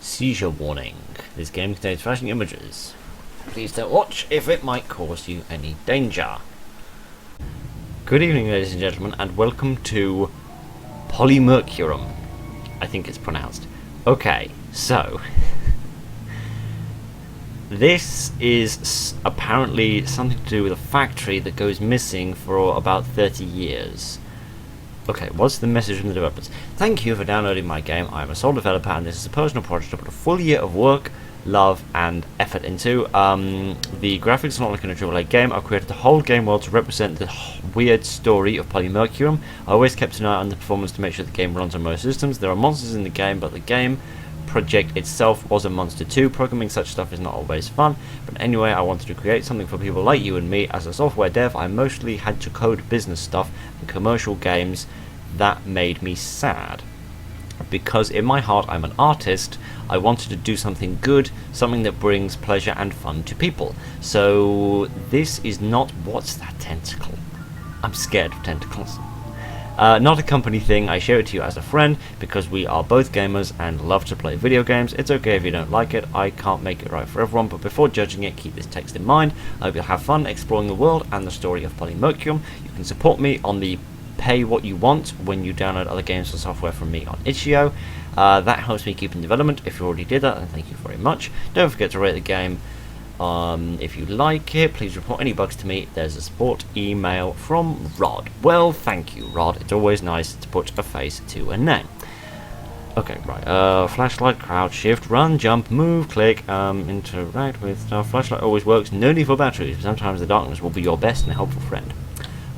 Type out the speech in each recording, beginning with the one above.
Seizure warning. This game contains flashing images. Please don't watch if it might cause you any danger. Good evening, ladies and gentlemen, and welcome to Polymerikum. I think it's pronounced. Okay, so this is apparently something to do with a factory that goes missing for about 30 years. Okay, what's the message from the developers? Thank you for downloading my game. I'm a sole developer and this is a personal project I put a full year of work, love and effort into. The graphics are not like in a AAA game. I've created the whole game world to represent the weird story of Polymerikum. I always kept an eye on the performance to make sure the game runs on most systems. There are monsters in the game, but the game project itself was a monster too. Programming such stuff is not always fun, but anyway, I wanted to create something for people like you and me. As a software dev, I mostly had to code business stuff and commercial games. That made me sad, because in my heart I'm an artist. I wanted to do something good, something that brings pleasure and fun to people. So this is not... what's that tentacle? I'm scared of tentacles. Not a company thing. I share it to you as a friend because we are both gamers and love to play video games. It's okay if you don't like it. I can't make it right for everyone, but before judging it, keep this text in mind. I hope you'll have fun exploring the world and the story of Polymerikum. You can support me on the pay what you want when you download other games or software from me on itch.io. That helps me keep in development. If you already did that, then thank you very much. Don't forget to rate the game. If you like it, please report any bugs to me. There's a support email from Rod. Well, thank you, Rod. It's always nice to put a face to a name. Okay, right. Flashlight, crouch, shift, run, jump, move, click, interact with stuff. Flashlight always works. No need for batteries. Sometimes the darkness will be your best and helpful friend.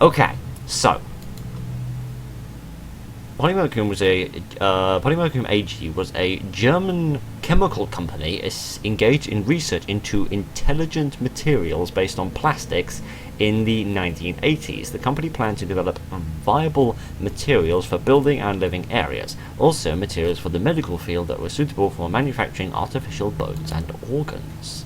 Okay, so Polymerikum AG was a German chemical company engaged in research into intelligent materials based on plastics in the 1980s. The company planned to develop viable materials for building and living areas, also materials for the medical field that were suitable for manufacturing artificial bones and organs.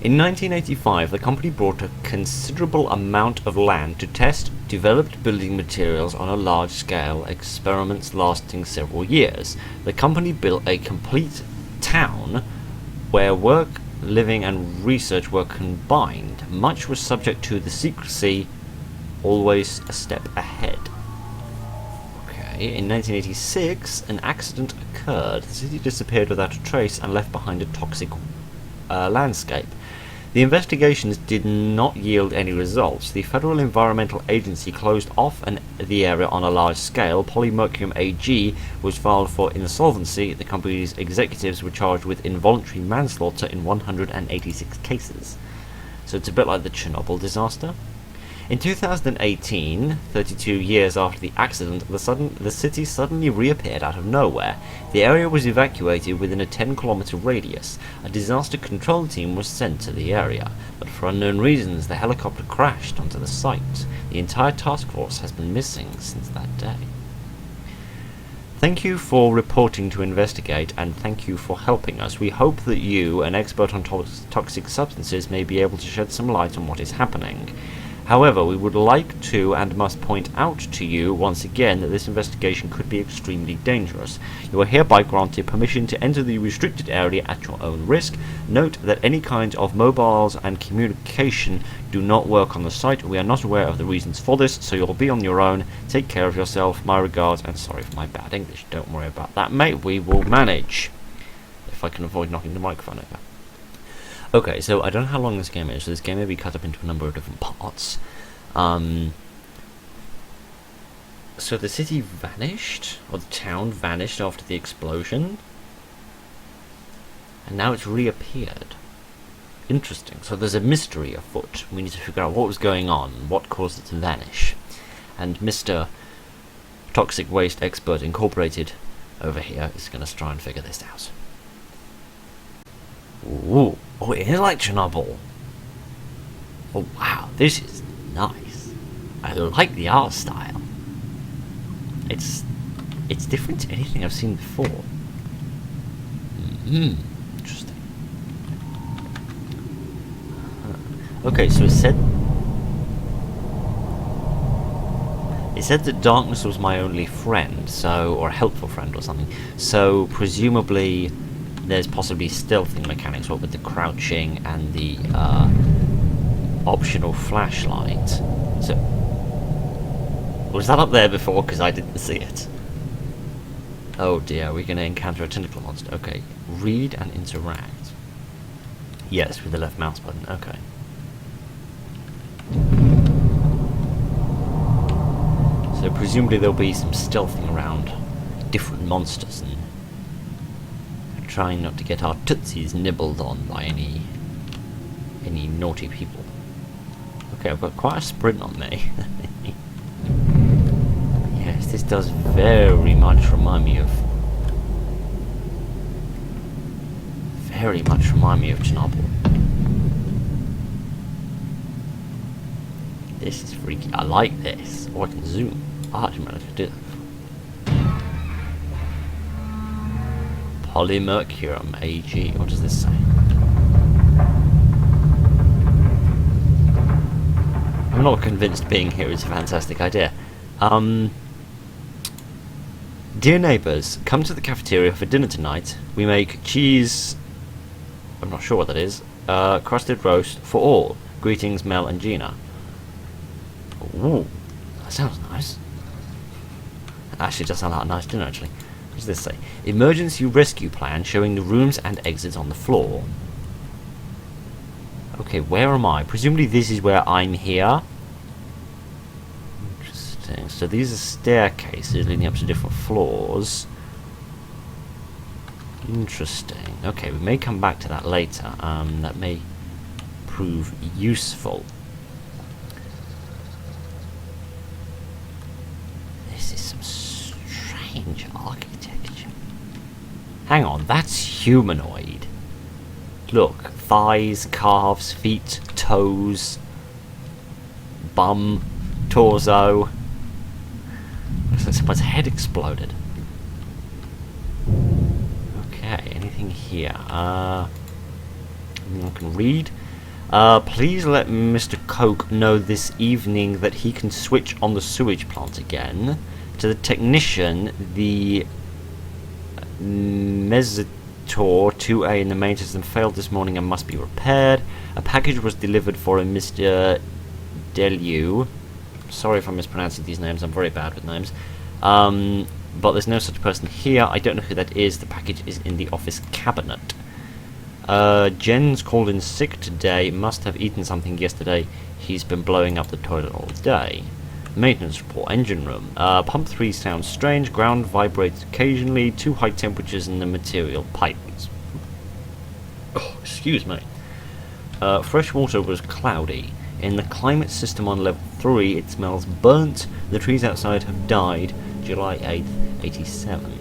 In 1985, the company bought a considerable amount of land to test developed building materials on a large scale, experiments lasting several years. The company built a complete town where work, living and research were combined. Much was subject to the secrecy, always a step ahead. Okay, in 1986, an accident occurred. The city disappeared without a trace and left behind a toxic landscape. The investigations did not yield any results. The Federal Environmental Agency closed off the area on a large scale. Polymerikum AG was filed for insolvency. The company's executives were charged with involuntary manslaughter in 186 cases. So it's a bit like the Chernobyl disaster. In 2018, 32 years after the accident, the city suddenly reappeared out of nowhere. The area was evacuated within a 10-kilometer radius. A disaster control team was sent to the area, but for unknown reasons the helicopter crashed onto the site. The entire task force has been missing since that day. Thank you for reporting to investigate, and thank you for helping us. We hope that you, an expert on toxic substances, may be able to shed some light on what is happening. However, we would like to and must point out to you once again that this investigation could be extremely dangerous. You are hereby granted permission to enter the restricted area at your own risk. Note that any kind of mobiles and communication do not work on the site. We are not aware of the reasons for this, so you'll be on your own. Take care of yourself. My regards, and sorry for my bad English. Don't worry about that, mate. We will manage. If I can avoid knocking the microphone over. Okay, so I don't know how long this game is, so this game may be cut up into a number of different parts. So the city vanished, or the town vanished after the explosion, and now it's reappeared. Interesting, so there's a mystery afoot. We need to figure out what was going on, what caused it to vanish. And Mr. Toxic Waste Expert Incorporated over here is going to try and figure this out. Ooh, oh, it is like Chernobyl. Oh wow, this is nice. I like the art style. It's different to anything I've seen before. Interesting. Okay, so it said It said that darkness was my only friend, so, or a helpful friend or something. So presumably there's possibly stealthing mechanics, what with the crouching and the optional flashlight. So was that up there before? Because I didn't see it. Oh dear, we're going to encounter a tentacle monster. Okay, read and interact. Yes, with the left mouse button. Okay. So presumably there'll be some stealthing around different monsters and trying not to get our tootsies nibbled on by any naughty people. Okay, I've got quite a sprint on me. Yes, this does very much remind me of Chernobyl. This is freaky. I like this. Oh, I can zoom. I didn't manage to do that. Polymerikum AG. What does this say? I'm not convinced being here is a fantastic idea. Dear neighbours, come to the cafeteria for dinner tonight. We make cheese... I'm not sure what that is. Crusted roast for all. Greetings, Mel and Gina. Ooh, that sounds nice. Actually, it does sound like a nice dinner, actually. What does this say? Emergency rescue plan showing the rooms and exits on the floor. Okay, where am I? Presumably this is where I'm here. Interesting. So these are staircases leading up to different floors. Interesting. Okay, we may come back to that later. That may prove useful. This is some strange architecture. Hang on, that's humanoid. Look, thighs, calves, feet, toes, bum, torso. Looks like someone's head exploded. Okay, anything here? I can read. Please let Mr. Coke know this evening that he can switch on the sewage plant again. To the technician, the Mesotor 2A in the main system failed this morning and must be repaired. A package was delivered for a Mr. Delu. Sorry if I'm mispronouncing these names, I'm very bad with names. But there's no such person here. I don't know who that is. The package is in the office cabinet. Jen's called in sick today. Must have eaten something yesterday. He's been blowing up the toilet all day. Maintenance report. Engine room. Pump 3 sounds strange. Ground vibrates occasionally. Too high temperatures in the material pipes. Oh, excuse me. Fresh water was cloudy. In the climate system on level 3, it smells burnt. The trees outside have died. July 8th, 87.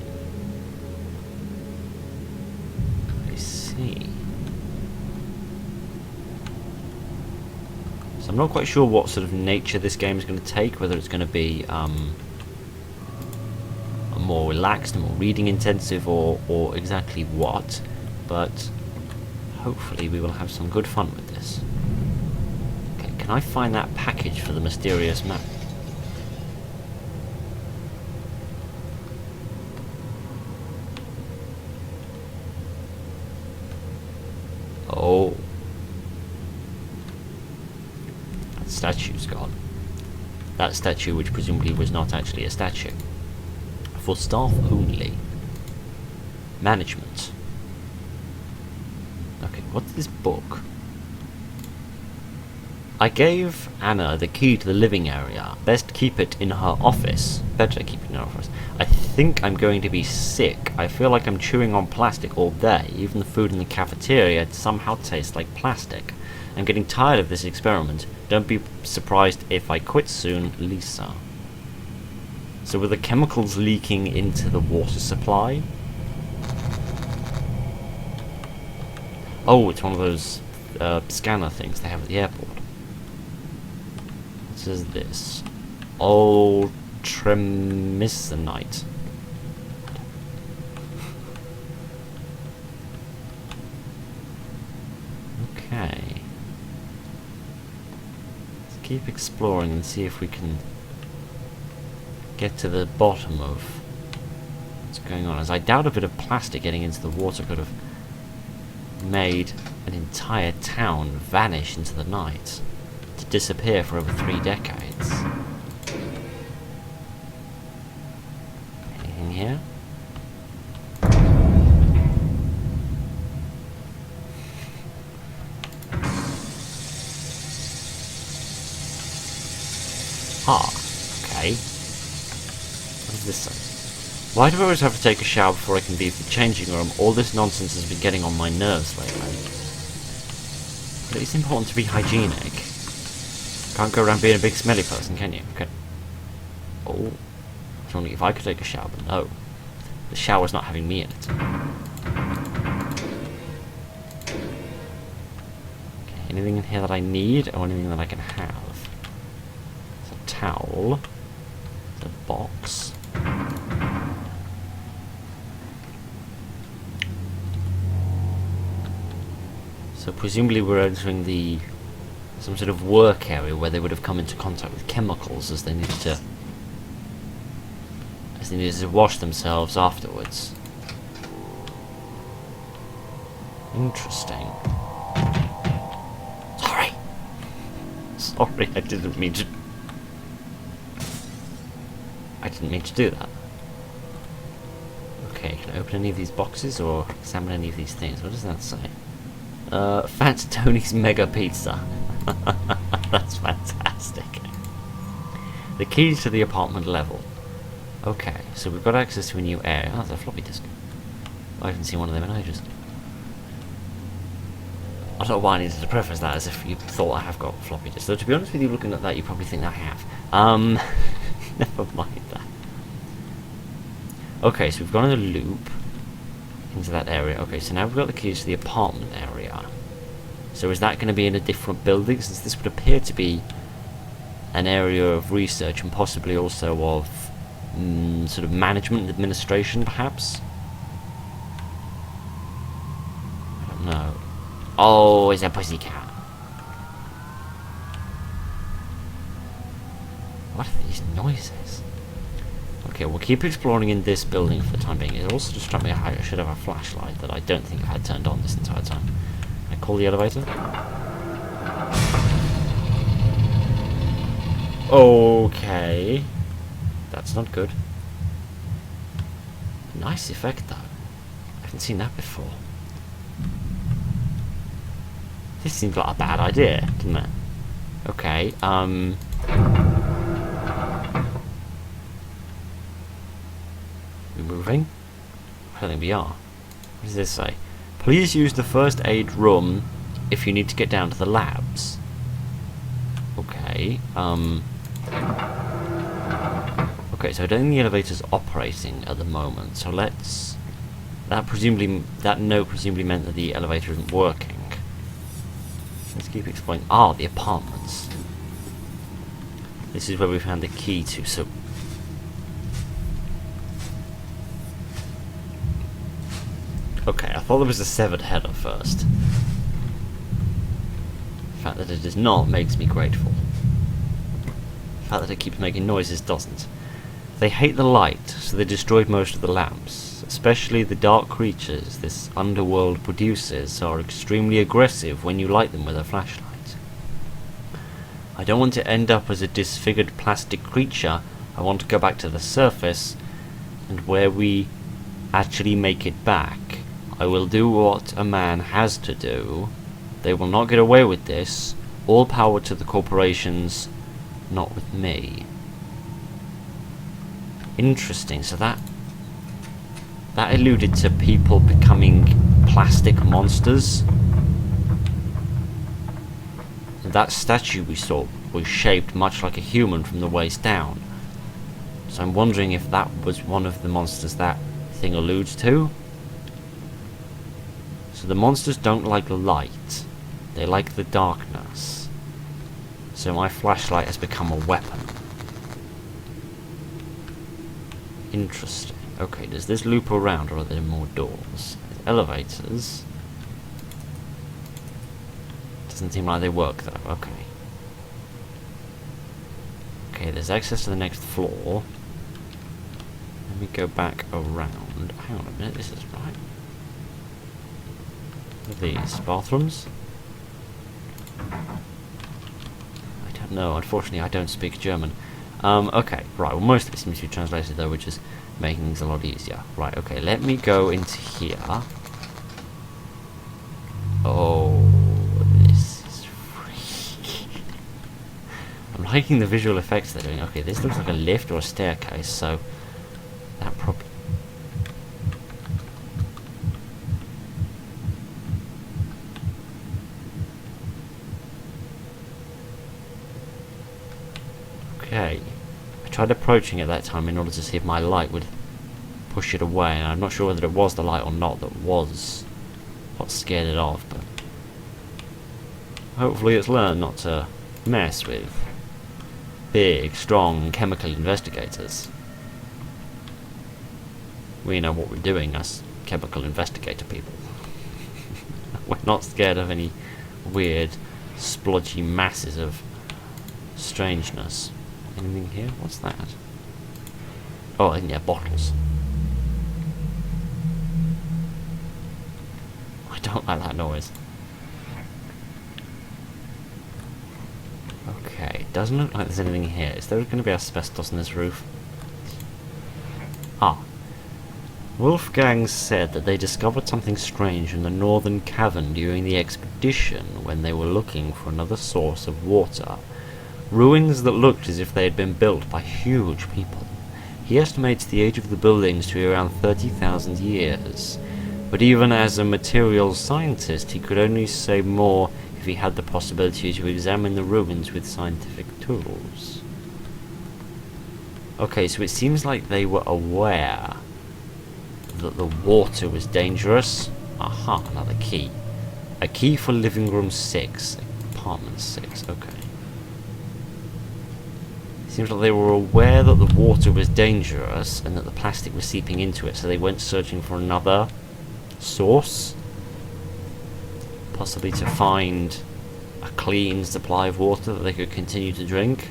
I see. So I'm not quite sure what sort of nature this game is going to take, whether it's going to be a more relaxed, more reading intensive, or exactly what, but hopefully we will have some good fun with this. Okay, can I find that package for the mysterious map? Oh. That statue's gone. That statue, which presumably was not actually a statue. For staff only. Management. Okay, what's this book? I gave Anna the key to the living area. Best keep it in her office. Better keep it in her office. I think I'm going to be sick. I feel like I'm chewing on plastic all day. Even the food in the cafeteria somehow tastes like plastic. I'm getting tired of this experiment. Don't be surprised if I quit soon, Lisa. So were the chemicals leaking into the water supply? Oh, it's one of those scanner things they have at the airport. What is this? Ultramisinite. Okay. Let's keep exploring and see if we can get to the bottom of what's going on, as I doubt a bit of plastic getting into the water could have made an entire town vanish into the night, to disappear for over 3 decades. Anything here? Ah, okay. What does this say? Why do I always have to take a shower before I can leave the changing room? All this nonsense has been getting on my nerves lately. But it's important to be hygienic. Can't go around being a big smelly person, can you? Okay. Oh. I was wondering if I could take a shower, but no. The shower's not having me in it. Okay, anything in here that I need, or anything that I can have? Towel, the box. So presumably we're entering some sort of work area where they would have come into contact with chemicals as they needed to wash themselves afterwards. Interesting. Sorry, I didn't mean to do that. Okay, can I open any of these boxes or examine any of these things? What does that say? Fat Tony's Mega Pizza. That's fantastic. The keys to the apartment level. Okay, so we've got access to a new area. Oh, that's a floppy disk. I haven't seen one of them in ages. I don't know why I needed to preface that as if you thought I have got floppy disks. Though to be honest with you, looking at that, you probably think I have. Never mind that. Okay, so we've gone in a loop into that area. Okay, so now we've got the keys to the apartment area. So is that going to be in a different building, since this would appear to be an area of research and possibly also of sort of management and administration, perhaps? I don't know. Oh, it's a pussycat. What are these noises? Okay, we'll keep exploring in this building for the time being. It also just struck me I should have a flashlight that I don't think I had turned on this entire time. Can I call the elevator? Okay. That's not good. Nice effect though. I haven't seen that before. This seems like a bad idea, didn't it? Okay, we moving? I don't think we are. What does this say? Please use the first aid room if you need to get down to the labs. Okay, okay, so I don't think the elevator's operating at the moment, so let's... That note presumably meant that the elevator isn't working. Let's keep exploring. Ah, the apartments. This is where we found the key to, so... Okay, I thought there was a severed head at first. The fact that it is not makes me grateful. The fact that it keeps making noises doesn't. They hate the light, so they destroyed most of the lamps. Especially the dark creatures this underworld produces are extremely aggressive when you light them with a flashlight. I don't want to end up as a disfigured plastic creature. I want to go back to the surface, and where we actually make it back, I will do what a man has to do. They will not get away with this. All power to the corporations, not with me. Interesting, so that alluded to people becoming plastic monsters. That statue we saw was shaped much like a human from the waist down. So I'm wondering if that was one of the monsters that thing alludes to. So the monsters don't like light, they like the darkness. So my flashlight has become a weapon. Interesting. Okay, does this loop around or are there more doors? Elevators. Doesn't seem like they work though, okay. Okay, there's access to the next floor. Let me go back around. Hang on a minute, this is right. What are these? Bathrooms? I don't know, unfortunately I don't speak German. Okay, right, well most of it seems to be translated though, which is making things a lot easier. Right, okay, let me go into here. Oh, this is freaky. I'm liking the visual effects they're doing. Okay, this looks like a lift or a staircase, so that probably... Okay. I tried approaching it that time in order to see if my light would push it away, and I'm not sure whether it was the light or not that was what scared it off, but hopefully it's learned not to mess with big, strong chemical investigators. We know what we're doing, us chemical investigator people. We're not scared of any weird, splodgy masses of strangeness. Anything here? What's that? Oh, and yeah, bottles. I don't like that noise. Okay, doesn't look like there's anything here. Is there going to be asbestos in this roof? Ah. Wolfgang said that they discovered something strange in the northern cavern during the expedition when they were looking for another source of water. Ruins that looked as if they had been built by huge people. He estimates the age of the buildings to be around 30,000 years. But even as a materials scientist, he could only say more if he had the possibility to examine the ruins with scientific tools. Okay, so it seems like they were aware that the water was dangerous. Aha, another key. A key for living room 6, apartment 6, okay. Seems like they were aware that the water was dangerous and that the plastic was seeping into it, so they went searching for another source, possibly to find a clean supply of water that they could continue to drink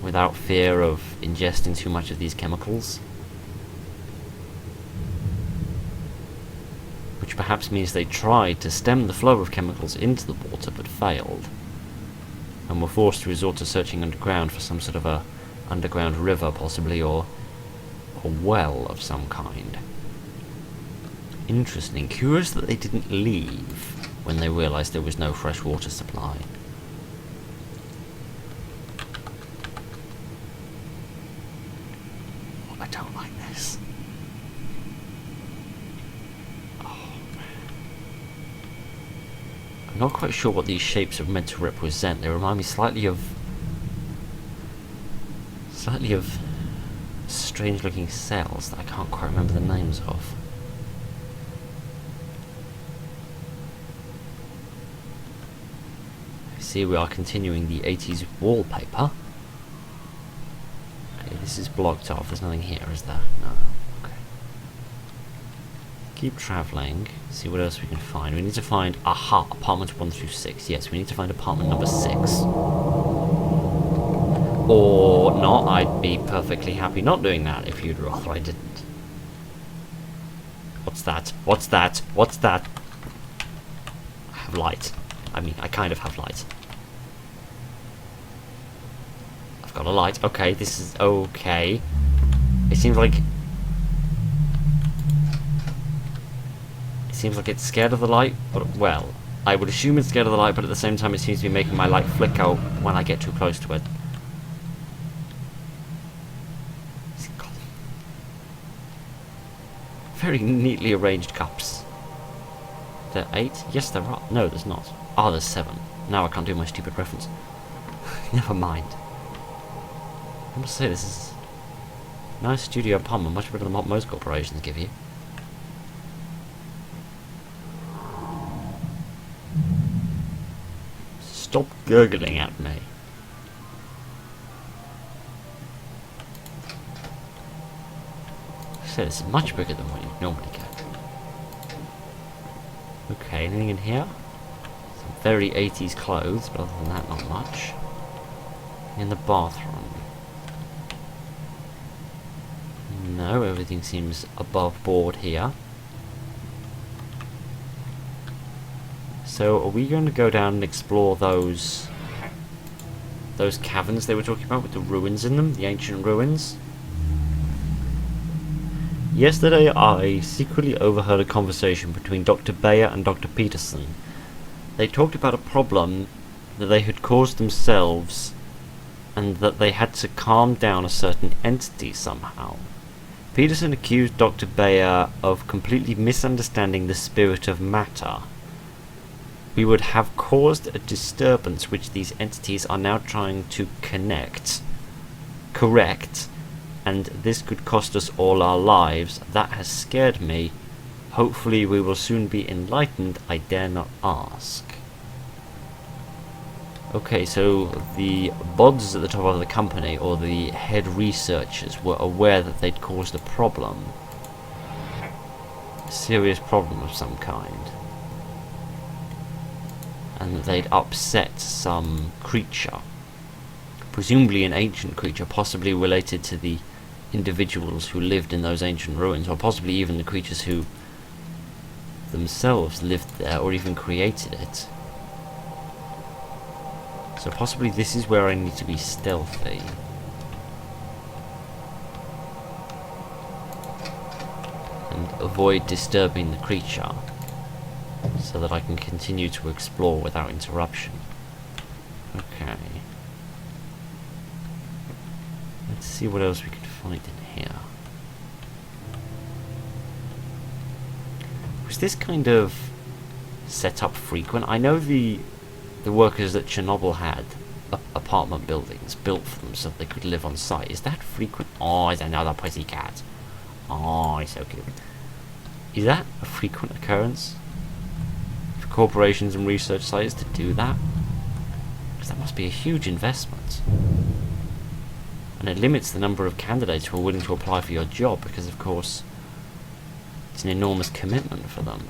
without fear of ingesting too much of these chemicals, which perhaps means they tried to stem the flow of chemicals into the water but failed, and were forced to resort to searching underground for some sort of a underground river possibly, or a well of some kind. Interesting. Curious that they didn't leave when they realised there was no fresh water supply. Oh, I don't like this. Oh, man. I'm not quite sure what these shapes are meant to represent. They remind me slightly of strange looking cells that I can't quite remember the names of. See, we are continuing the 80s wallpaper. Okay, this is blocked off. There's nothing here, is there? No. Okay. Keep travelling. See what else we can find. We need to find... Aha! Apartment 1 through 6. Yes, we need to find apartment number 6. Or not. I'd be perfectly happy not doing that if you'd rather I didn't. What's that? What's that? What's that? I have light. I mean, I kind of have light. I've got a light. Okay, this is okay. It seems like it's scared of the light, but, well, I would assume it's scared of the light, but at the same time it seems to be making my light flicker when I get too close to it. Very neatly arranged cups. There are 8? Yes, there are. No, there's not. Ah, there's 7. Now I can't do my stupid reference. Never mind. I must say, this is a nice studio apartment, much better than what most corporations give you. Stop gurgling at me. So this is much bigger than what you normally get. Okay, anything in here? Some very 80s clothes, but other than that, not much. In the bathroom. No, everything seems above board here. So are we going to go down and explore those caverns they were talking about with the ruins in them, the ancient ruins? Yesterday I secretly overheard a conversation between Dr. Bayer and Dr. Peterson. They talked about a problem that they had caused themselves and that they had to calm down a certain entity somehow. Peterson accused Dr. Bayer of completely misunderstanding the spirit of matter. We would have caused a disturbance which these entities are now trying to correct, and this could cost us all our lives. That has scared me. Hopefully we will soon be enlightened. I dare not ask. Okay, so the bods at the top of the company, or the head researchers, were aware that they'd caused a problem. A serious problem of some kind. And that they'd upset some creature. Presumably an ancient creature, possibly related to the individuals who lived in those ancient ruins, or possibly even the creatures who themselves lived there, or even created it. So possibly this is where I need to be stealthy. And avoid disturbing the creature, so that I can continue to explore without interruption. Okay. Let's see what else we can find in here. Was this kind of setup frequent? I know the workers at Chernobyl had apartment buildings built for them so they could live on site. Is that frequent? Oh, it's another pussy cat. Oh, it's so cute. Is that a frequent occurrence for corporations and research sites to do that? Because that must be a huge investment. And it limits the number of candidates who are willing to apply for your job, because of course it's an enormous commitment for them.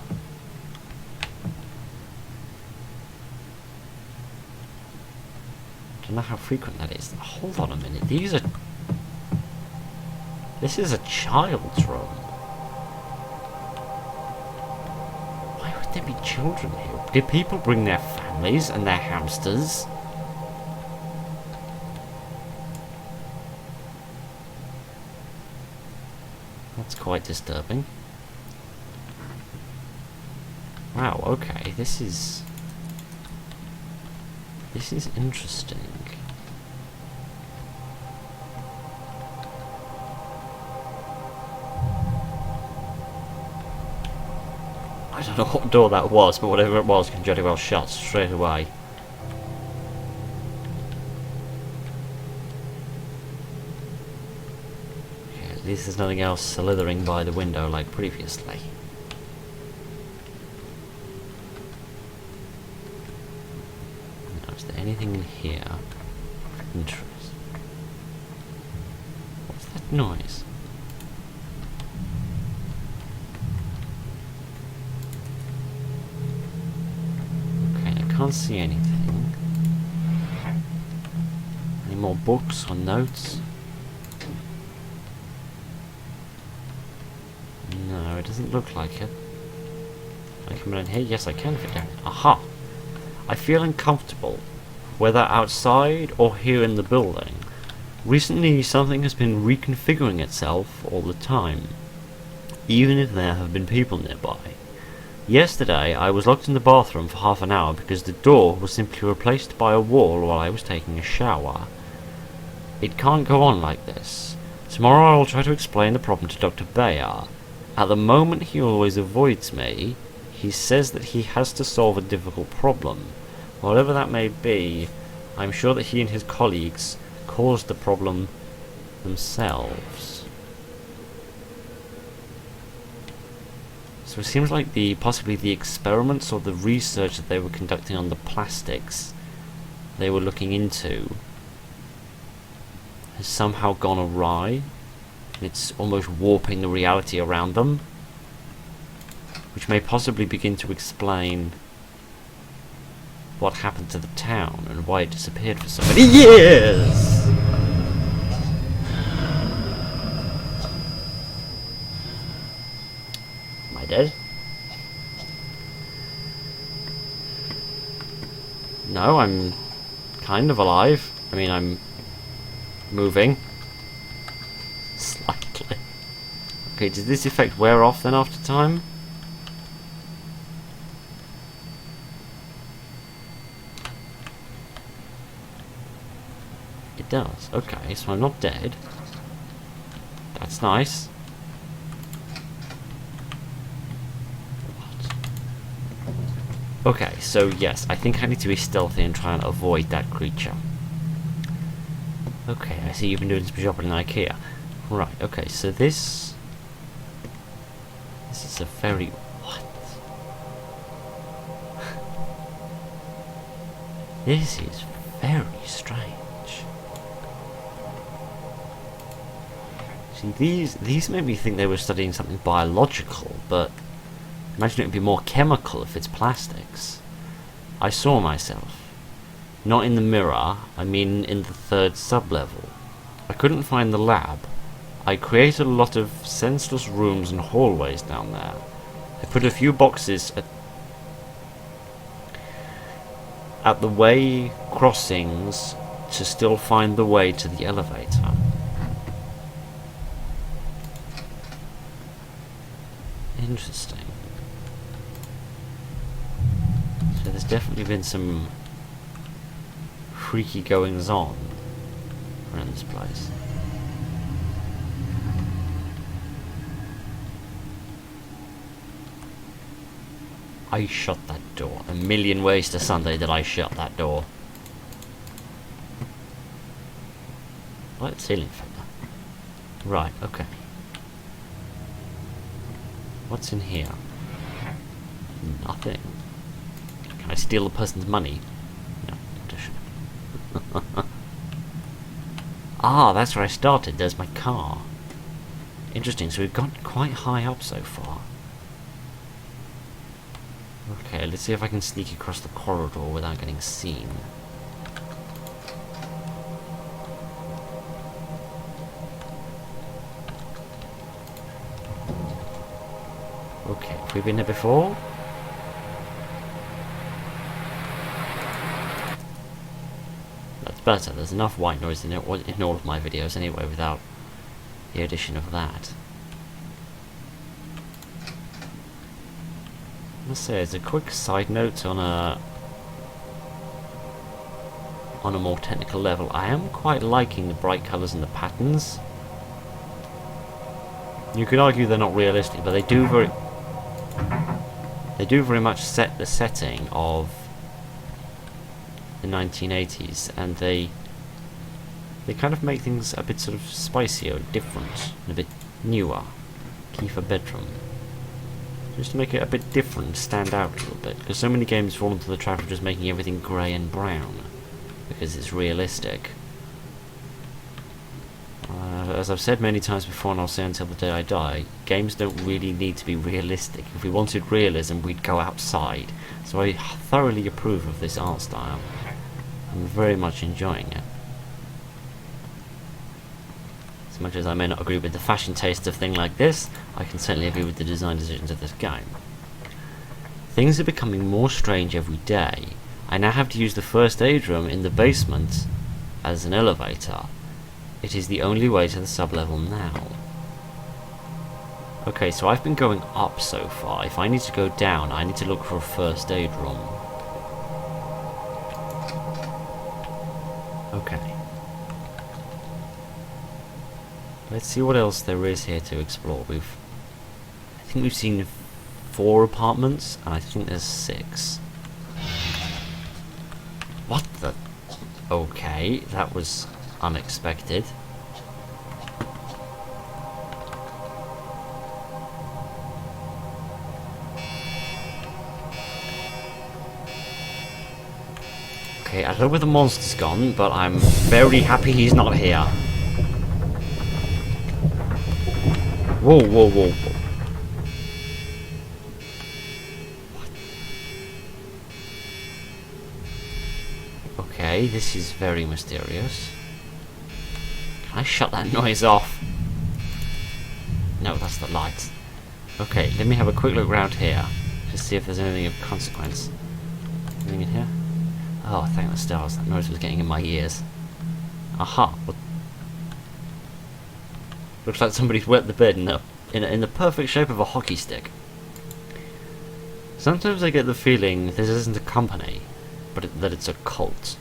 I don't know how frequent that is. Hold on a minute. This is a child's room. Why would there be children here? Did people bring their families and their hamsters? That's quite disturbing. Wow, okay, this is interesting. I don't know what door that was, but whatever it was can jolly well shut straight away. Okay, at least there's nothing else slithering by the window like previously. Now, is there anything in here of interest? What's that noise? Can't see anything. Any more books or notes? No, it doesn't look like it. Can I come in here? Yes, I can fit down. Aha! I feel uncomfortable, whether outside or here in the building. Recently, something has been reconfiguring itself all the time, even if there have been people nearby. Yesterday, I was locked in the bathroom for half an hour because the door was simply replaced by a wall while I was taking a shower. It can't go on like this. Tomorrow I will try to explain the problem to Dr. Bayer. At the moment he always avoids me. He says that he has to solve a difficult problem. Whatever that may be, I'm sure that he and his colleagues caused the problem themselves. So it seems like possibly the experiments or the research that they were conducting on the plastics they were looking into has somehow gone awry. It's almost warping the reality around them, which may possibly begin to explain what happened to the town and why it disappeared for so many years. Am I dead? No, I'm kind of alive. I mean, I'm moving. Slightly. Okay, does this effect wear off then after time? It does. Okay, so I'm not dead. That's nice. Okay, so yes, I think I need to be stealthy and try and avoid that creature. Okay, I see you've been doing some shopping in IKEA. Right, okay, so this is a very... what? This is very strange. See, these made me think they were studying something biological, but imagine it would be more chemical if it's plastics. I saw myself. Not in the mirror, I mean in the third sub-level. I couldn't find the lab. I created a lot of senseless rooms and hallways down there. I put a few boxes at the way crossings to still find the way to the elevator. Interesting. So there's definitely been some freaky goings on around this place. I shut that door. A million ways to Sunday that I shut that door. Light ceiling figure. Right, okay. What's in here? Nothing. Can I steal a person's money? No, not a shot. Ah, that's where I started. There's my car. Interesting, so we've got quite high up so far. Okay, let's see if I can sneak across the corridor without getting seen. Okay, have we been here before? That's better. There's enough white noise in all of my videos anyway without the addition of that. Let's say as a quick side note on a more technical level, I am quite liking the bright colours and the patterns. You could argue they're not realistic, but they do very much set the setting of the 1980s, and they kind of make things a bit sort of spicier, different, and a bit newer. Key for bedroom. Just to make it a bit different, stand out a little bit, because so many games fall into the trap of just making everything grey and brown, because it's realistic. As I've said many times before, and I'll say until the day I die, games don't really need to be realistic. If we wanted realism, we'd go outside. So I thoroughly approve of this art style. I'm very much enjoying it. As much as I may not agree with the fashion taste of thing like this, I can certainly agree with the design decisions of this game. Things are becoming more strange every day. I now have to use the first aid room in the basement as an elevator. It is the only way to the sub-level now. Okay, so I've been going up so far. If I need to go down, I need to look for a first aid room. Okay. Let's see what else there is here to explore. I think we've seen 4 apartments, and I think there's 6. What the? Okay, that was unexpected. Okay, I don't know where the monster's gone, but I'm very happy he's not here. Whoa, whoa, whoa, whoa. What? Okay, this is very mysterious. Can I shut that noise off? No, that's the light. Okay, let me have a quick look around here. Just see if there's anything of consequence. Anything in here? Oh, thank the stars. That noise was getting in my ears. Aha. Looks like somebody's wet the bed in the perfect shape of a hockey stick. Sometimes I get the feeling this isn't a company, but that it's a cult.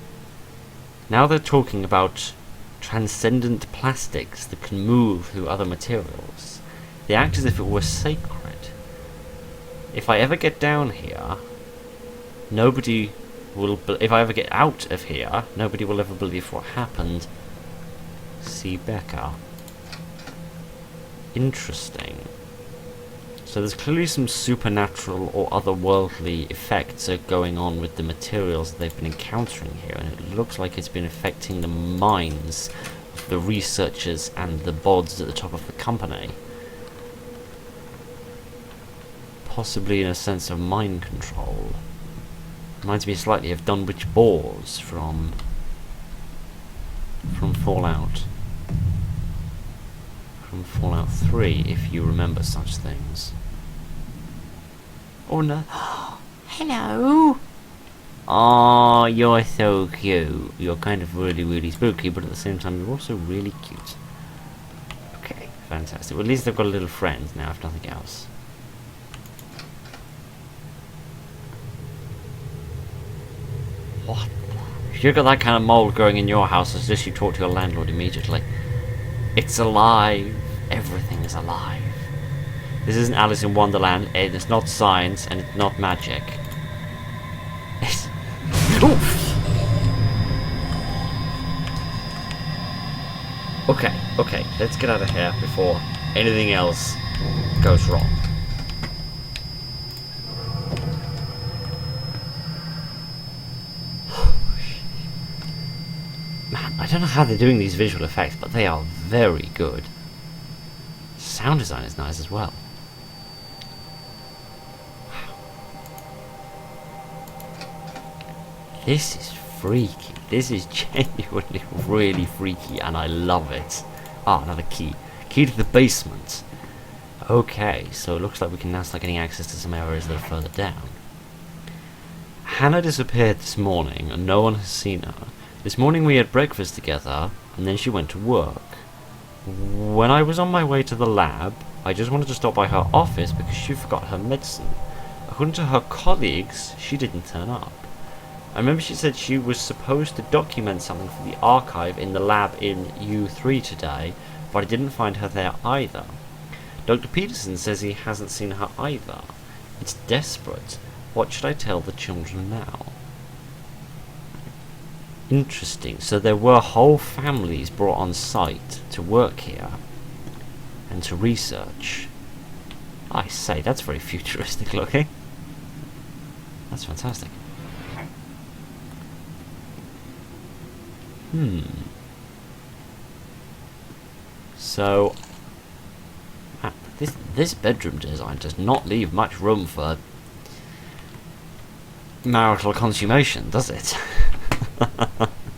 Now they're talking about transcendent plastics that can move through other materials. They act as if it were sacred. If I ever get down here, nobody will... If I ever get out of here, nobody will ever believe what happened. See Becca. Interesting. So there's clearly some supernatural or otherworldly effects are going on with the materials that they've been encountering here, and it looks like it's been affecting the minds of the researchers and the bods at the top of the company. Possibly in a sense of mind control. Reminds me slightly of Dunwich Boars from Fallout. From Fallout 3, if you remember such things. Oh no. Hello! Oh, you're so cute. You're kind of really, really spooky, but at the same time you're also really cute. Okay, fantastic. Well, at least I've got a little friend now, if nothing else. What? If you've got that kind of mold growing in your house, I suggest you talk to your landlord immediately. It's alive. Everything is alive. This isn't Alice in Wonderland, and it's not science, and it's not magic. It's... Okay, let's get out of here before anything else goes wrong. Man, I don't know how they're doing these visual effects, but they are very good. Sound design is nice as well. Wow. This is freaky. This is genuinely really freaky, and I love it. Ah, another key. Key to the basement. Okay, so it looks like we can now start getting access to some areas that are further down. Hannah disappeared this morning, and no one has seen her. This morning we had breakfast together, and then she went to work. When I was on my way to the lab, I just wanted to stop by her office because she forgot her medicine. According to her colleagues, she didn't turn up. I remember she said she was supposed to document something for the archive in the lab in U3 today, but I didn't find her there either. Dr. Peterson says he hasn't seen her either. It's desperate. What should I tell the children now? Interesting. So there were whole families brought on site to work here and to research. I say, that's very futuristic looking. That's fantastic. So this bedroom design does not leave much room for marital consummation, does it?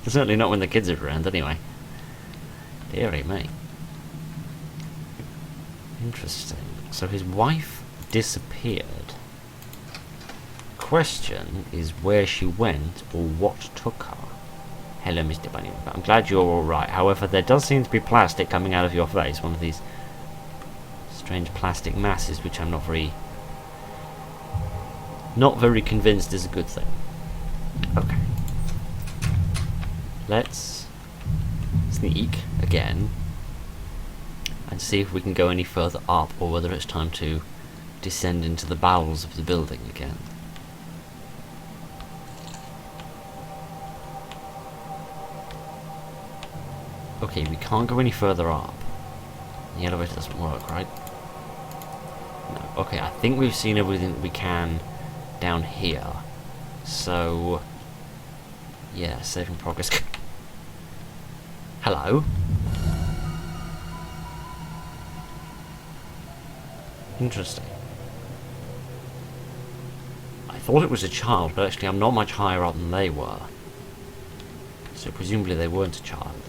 Certainly not when the kids are around, anyway. Dearie me. Interesting. So his wife disappeared. Question is where she went or what took her. Hello, Mr. Bunny. I'm glad you're alright. However, there does seem to be plastic coming out of your face. One of these strange plastic masses, which I'm not very convinced is a good thing. Okay. Let's sneak again and see if we can go any further up, or whether it's time to descend into the bowels of the building again. Okay, we can't go any further up. The elevator doesn't work, right? No. Okay, I think we've seen everything that we can down here. So, yeah, saving progress. Hello? Interesting. I thought it was a child, but actually I'm not much higher up than they were. So presumably they weren't a child.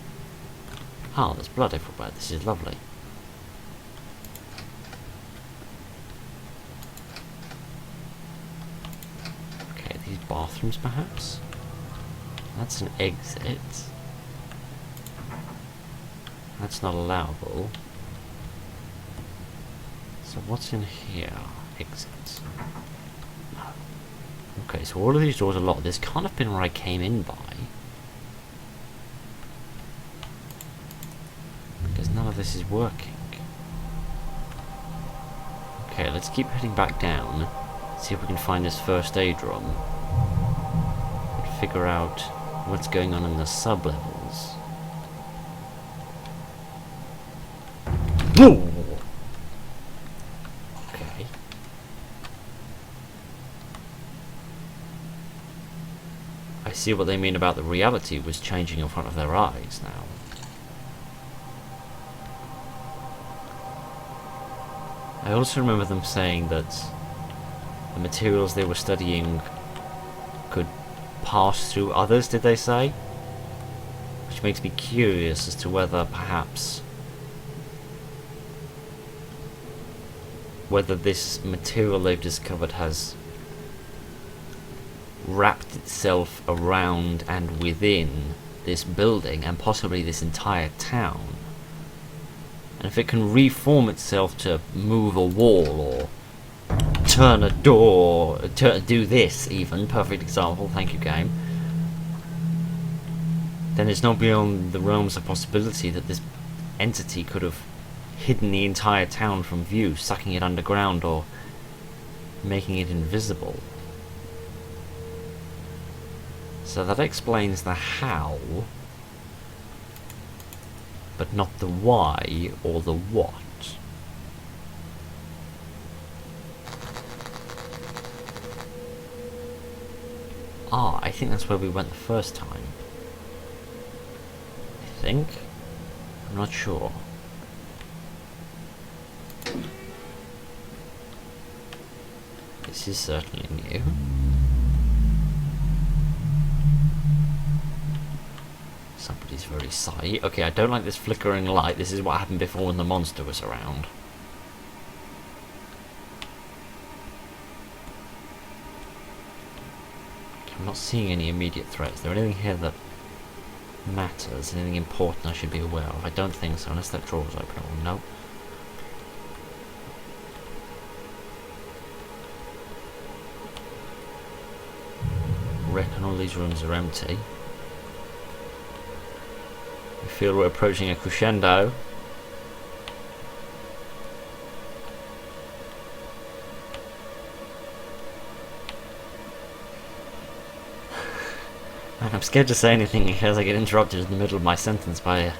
Ah, there's blood everywhere. This is lovely. bathrooms, perhaps? That's an exit. That's not allowable. So what's in here? Exit. No. Okay, so all of these doors are locked. This can't have been where I came in by. Because none of this is working. Okay, let's keep heading back down. See if we can find this first aid room. And figure out what's going on in the sub-levels. Whoa! Okay. I see what they mean about the reality was changing in front of their eyes now. I also remember them saying that the materials they were studying could pass through others, did they say? Which makes me curious as to whether perhaps this material they've discovered has wrapped itself around and within this building and possibly this entire town. And if it can reform itself to move a wall or turn a door, do this even, perfect example, thank you game, then it's not beyond the realms of possibility that this entity could have hidden the entire town from view, sucking it underground or making it invisible. So that explains the how, but not the why or the what. Ah, I think that's where we went the first time. I think? I'm not sure. This is certainly new. Somebody's very sighy. Okay, I don't like this flickering light. This is what happened before when the monster was around. I'm not seeing any immediate threats. Is there anything here that matters? Anything important I should be aware of? I don't think so, unless that drawer is open. Oh, no. I reckon all these rooms are empty. I feel we're approaching a crescendo. And I'm scared to say anything because I get interrupted in the middle of my sentence by a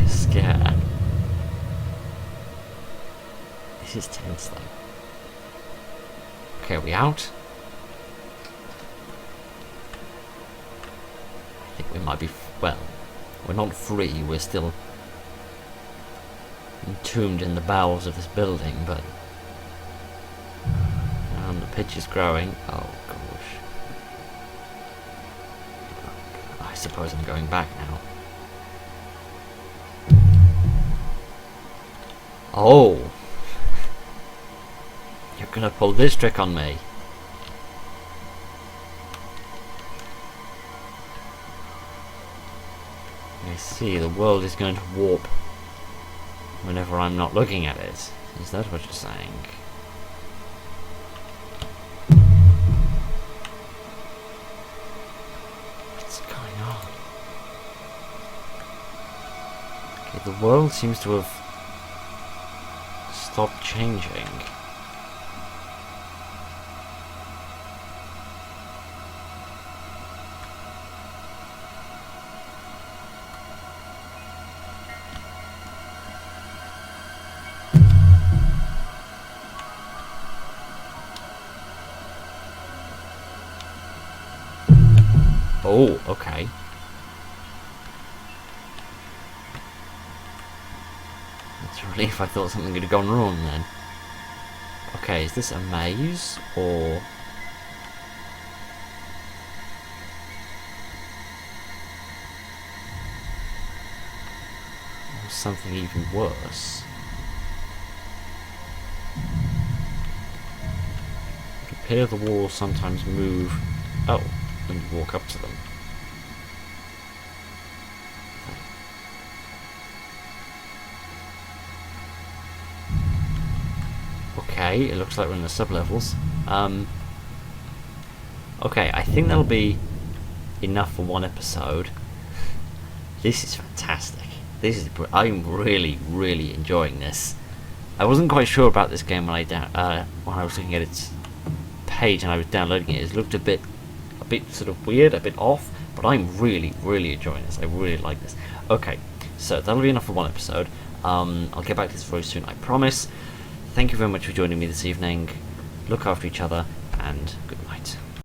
scare. This is tense though. Okay, are we out? I think we might be, well, we're not free, we're still entombed in the bowels of this building, but the pitch is growing. Oh gosh. I suppose I'm going back now. Oh! You're gonna pull this trick on me. I see, the world is going to warp whenever I'm not looking at it. Is that what you're saying? What's going on? Okay, the world seems to have stopped changing. Oh, okay. It's a relief. I thought something had gone wrong then. Okay, is this a maze or something even worse? hear the walls sometimes move. Oh, when you walk up to them. Okay, it looks like we're in the sub-levels. Okay, I think that'll be enough for one episode. This is fantastic. I'm really, really enjoying this. I wasn't quite sure about this game when I was looking at its page and I was downloading it. It looked a bit sort of weird, a bit off, but I'm really, really enjoying this. I really like this. Okay, so that'll be enough for one episode. I'll get back to this very soon, I promise. Thank you very much for joining me this evening. Look after each other, and goodbye.